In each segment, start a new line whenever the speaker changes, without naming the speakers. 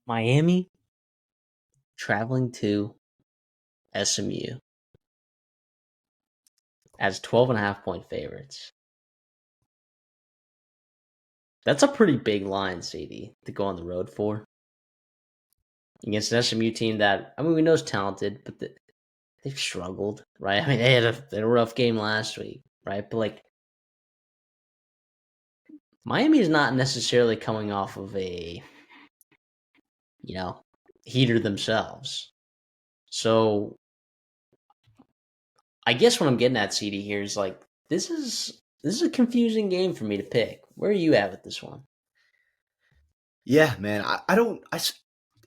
Miami traveling to SMU as 12.5 point favorites. That's a pretty big line, CD, to go on the road for against an SMU team that we know is talented, but they've struggled, right? I mean, they had a rough game last week, right? But like Miami is not necessarily coming off of a you know heater themselves. So I guess what I'm getting at, CD, here is like this is a confusing game for me to pick. Where are you at with this one?
Yeah, man. I don't.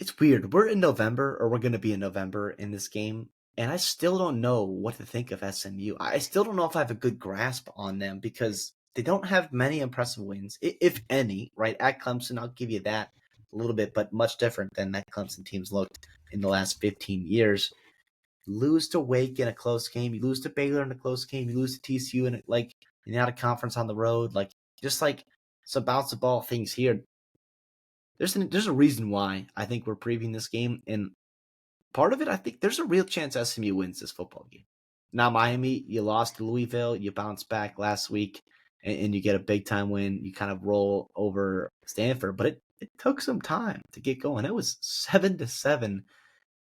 It's weird. We're in November, or we're going to be in November in this game, and I still don't know what to think of SMU. I still don't know if I have a good grasp on them because they don't have many impressive wins, if any, right? At Clemson, I'll give you that a little bit, but much different than that Clemson team's looked in the last 15 years. Lose to Wake in a close game. You lose to Baylor in a close game. You lose to TCU in out of conference on the road. Just like some bounce the ball things here. There's a reason why I think we're previewing this game, and part of it, I think there's a real chance SMU wins this football game. Now, Miami, you lost to Louisville, you bounced back last week, and you get a big time win. You kind of roll over Stanford, but it took some time to get going. It was 7-7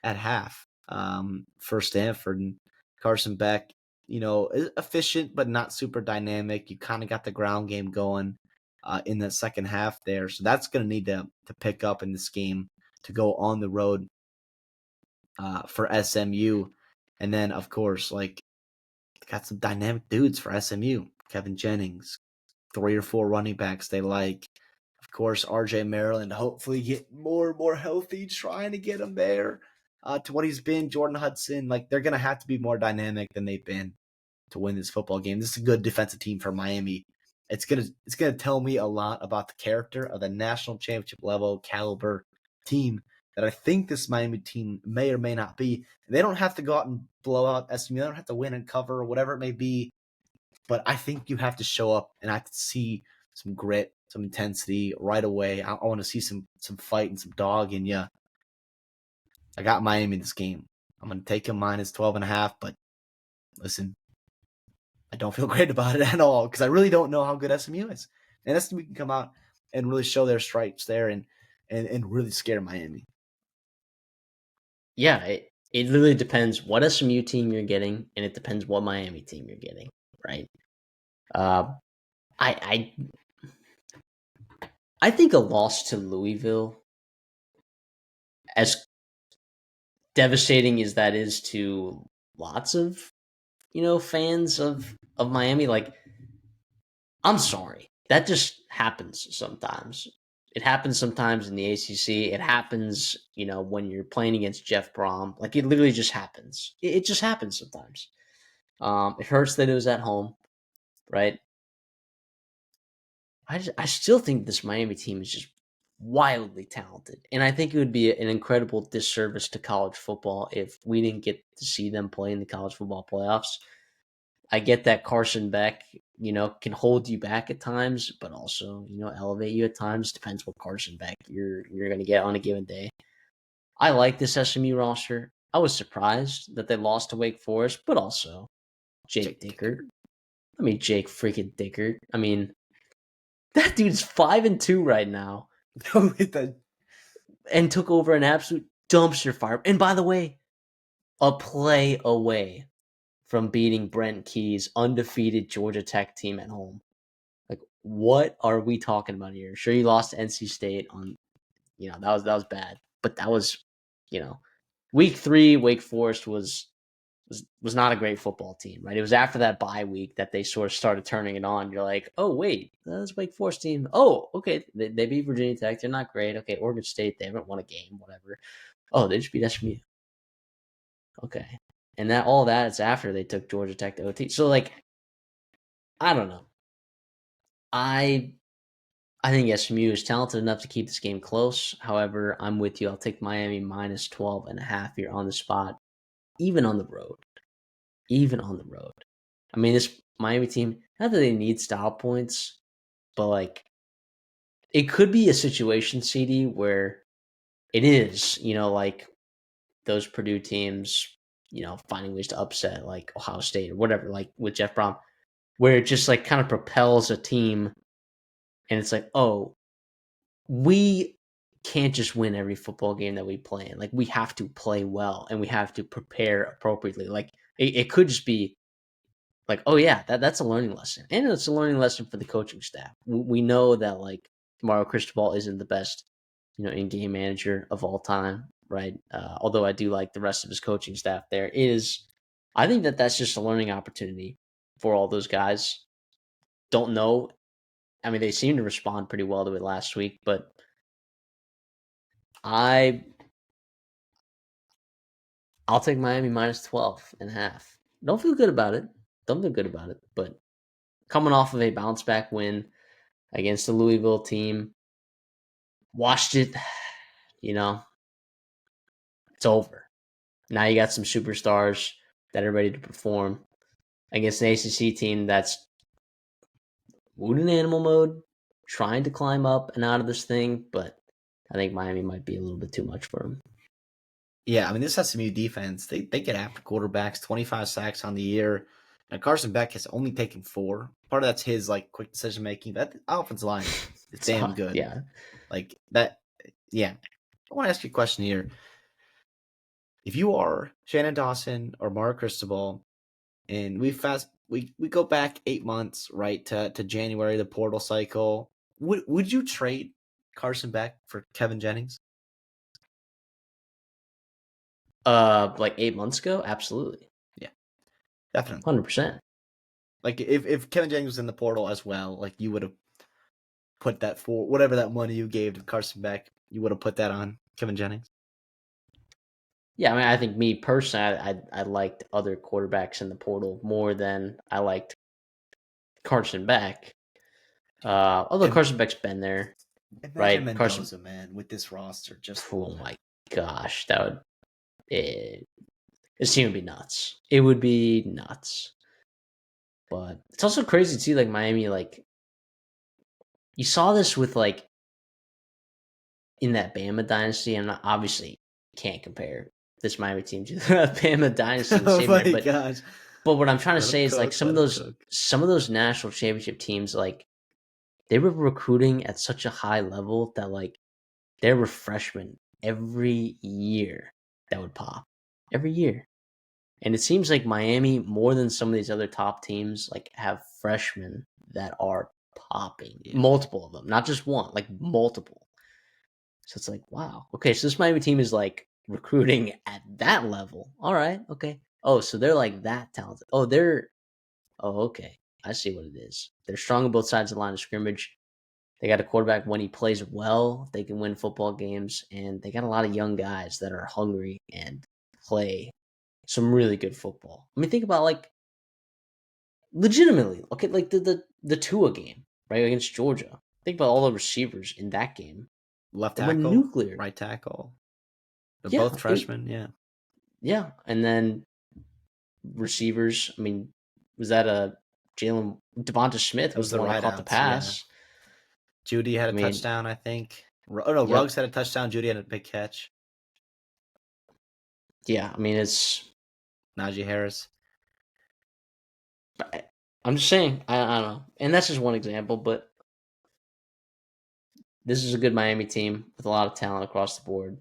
at half for Stanford, and Carson Beck, efficient but not super dynamic. You kind of got the ground game going in the second half there. So that's going to need to pick up in this game to go on the road for SMU. And then, of course, got some dynamic dudes for SMU. Kevin Jennings, 3 or 4 running backs they like. Of course, RJ Maryland, hopefully get more and more healthy, trying to get him there to what he's been. Jordan Hudson, they're going to have to be more dynamic than they've been to win this football game. This is a good defensive team for Miami. It's gonna tell me a lot about the character of the national championship level caliber team that I think this Miami team may or may not be. And they don't have to go out and blow out SMU. They don't have to win and cover or whatever it may be. But I think you have to show up, and I have to see some grit, some intensity right away. I want to see some fight and some dog in you. I got Miami in this game. I'm going to take them minus 12.5, but listen, I don't feel great about it at all because I really don't know how good SMU is. And SMU can come out and really show their stripes there and really scare Miami.
Yeah, it really depends what SMU team you're getting, and it depends what Miami team you're getting, right? Uh, I I think a loss to Louisville, as devastating as that is to lots of fans of Miami, like I'm sorry, that just happens sometimes. It happens sometimes in the ACC. It happens, when you're playing against Jeff Brom. Like it literally just happens. It just happens sometimes. It hurts that it was at home, right? I still think this Miami team is just wildly talented, and I think it would be an incredible disservice to college football if we didn't get to see them play in the college football playoffs. I get that Carson Beck, can hold you back at times, but also, elevate you at times. Depends what Carson Beck you're going to get on a given day. I like this SMU roster. I was surprised that they lost to Wake Forest, but also Jake Dickert. Jake freaking Dickert. That dude's 5-2 right now, and took over an absolute dumpster fire. And by the way, a play away from beating Brent Key's undefeated Georgia Tech team at home. Like, what are we talking about here? Sure, you lost to NC State on, that was bad, but that was, week 3. Wake Forest was not a great football team, right? It was after that bye week that they sort of started turning it on. You're like, oh wait, that's Wake Forest team. Oh, okay, they beat Virginia Tech. They're not great. Okay, Oregon State, they haven't won a game, whatever. Oh, they just beat SMU. Okay, and that all that is after they took Georgia Tech to OT. So I don't know. I think SMU is talented enough to keep this game close. However, I'm with you. I'll take Miami minus 12.5 here on the spot, even on the road. Even on the road. This Miami team, not that they need style points, but it could be a situation, CD, where it is, like those Purdue teams, finding ways to upset like Ohio State or whatever, like with Jeff Brom, where it just like kind of propels a team, and it's like, oh, we can't just win every football game that we play in. Like we have to play well and we have to prepare appropriately. Like it could just be like, oh yeah, that's a learning lesson, and it's a learning lesson for the coaching staff. We know that like Mario Cristobal isn't the best, in-game manager of all time, right? Although I do like the rest of his coaching staff. I think that's just a learning opportunity for all those guys. Don't know. I mean, they seem to respond pretty well to it last week, but I I'll take Miami minus 12 and a half. Don't feel good about it. But coming off of a bounce back win against the Louisville team, watched it, you know, it's over. Now you got some superstars that are ready to perform against an ACC team that's wood in animal mode, trying to climb up and out of this thing, but I think Miami might be a little bit too much for them.
Yeah, I mean, this SMU defense, they get after quarterbacks, 25 sacks on the year. Now, Carson Beck has only taken 4. Part of that's his, like, quick decision-making. That offensive line is damn good.
Yeah.
Like, that, yeah. I want to ask you a question here. If you are Shannon Dawson or Mario Cristobal, and we go back 8 months, right, to January, the portal cycle, would you trade Carson Beck for Kevin Jennings?
Like 8 months ago, absolutely.
Yeah, definitely.
100%.
Like if Kevin Jennings was in the portal as well, like you would have put that for whatever that money you gave to Carson Beck, you would have put that on Kevin Jennings.
Yeah, I mean, I think me personally, I liked other quarterbacks in the portal more than I liked Carson Beck. Although Carson Beck's been there,
Imagine
right?
Mendoza, man, with this roster, just
oh my gosh, that would this team would be nuts. It would be nuts. But it's also crazy to see like Miami, like you saw this with like in that Bama dynasty, and obviously can't compare this Miami team to the Bama dynasty.
oh my
there,
gosh!
But what I'm trying to say is like some of those national championship teams, like they were recruiting at such a high level that like there were freshmen every year that would pop every year. And it seems like Miami, more than some of these other top teams, like have freshmen that are popping. Yeah. Multiple of them, not just one, like multiple. So it's like, wow. Okay, so this Miami team is like recruiting at that level. All right, okay. Oh, so they're like that talented. Oh, okay. I see what it is. They're strong on both sides of the line of scrimmage. They got a quarterback when he plays well, they can win football games, and they got a lot of young guys that are hungry and play some really good football. I mean, think about like legitimately look at like the Tua game, right, against Georgia. Think about all the receivers in that game.
Left
They were
tackle,
nuclear.
right tackle. They're both freshmen, yeah.
Yeah, and then receivers. I mean, was that a Devonta Smith was the one that caught the pass?
Yeah. Judy had a touchdown, I think. Oh no, Ruggs had a touchdown. Judy had a big catch.
Yeah, I mean it's
Najee Harris.
I'm just saying, I don't know, and that's just one example, but this is a good Miami team with a lot of talent across the board.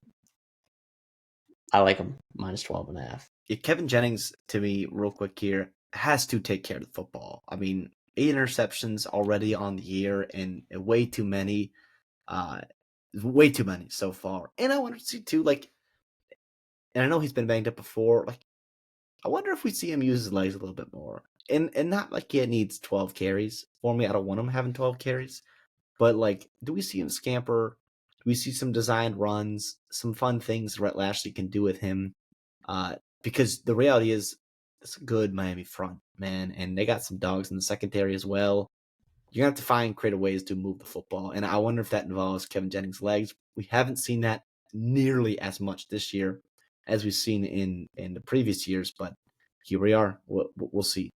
I like them minus 12.5.
Yeah, Kevin Jennings, to me, real quick here, has to take care of the football. I mean, 8 interceptions already on the year, and way too many. Way too many so far. And I want to see too, like, and I know he's been banged up before. Like, I wonder if we see him use his legs a little bit more, and not like he needs 12 carries. For me, I don't want him having 12 carries, but like, do we see him scamper? Do we see some designed runs, some fun things Rhett Lashley can do with him? Because the reality is, it's a good Miami front, man, and they got some dogs in the secondary as well. You're going to have to find creative ways to move the football, and I wonder if that involves Kevin Jennings' legs. We haven't seen that nearly as much this year as we've seen in the previous years, but here we are. We'll see.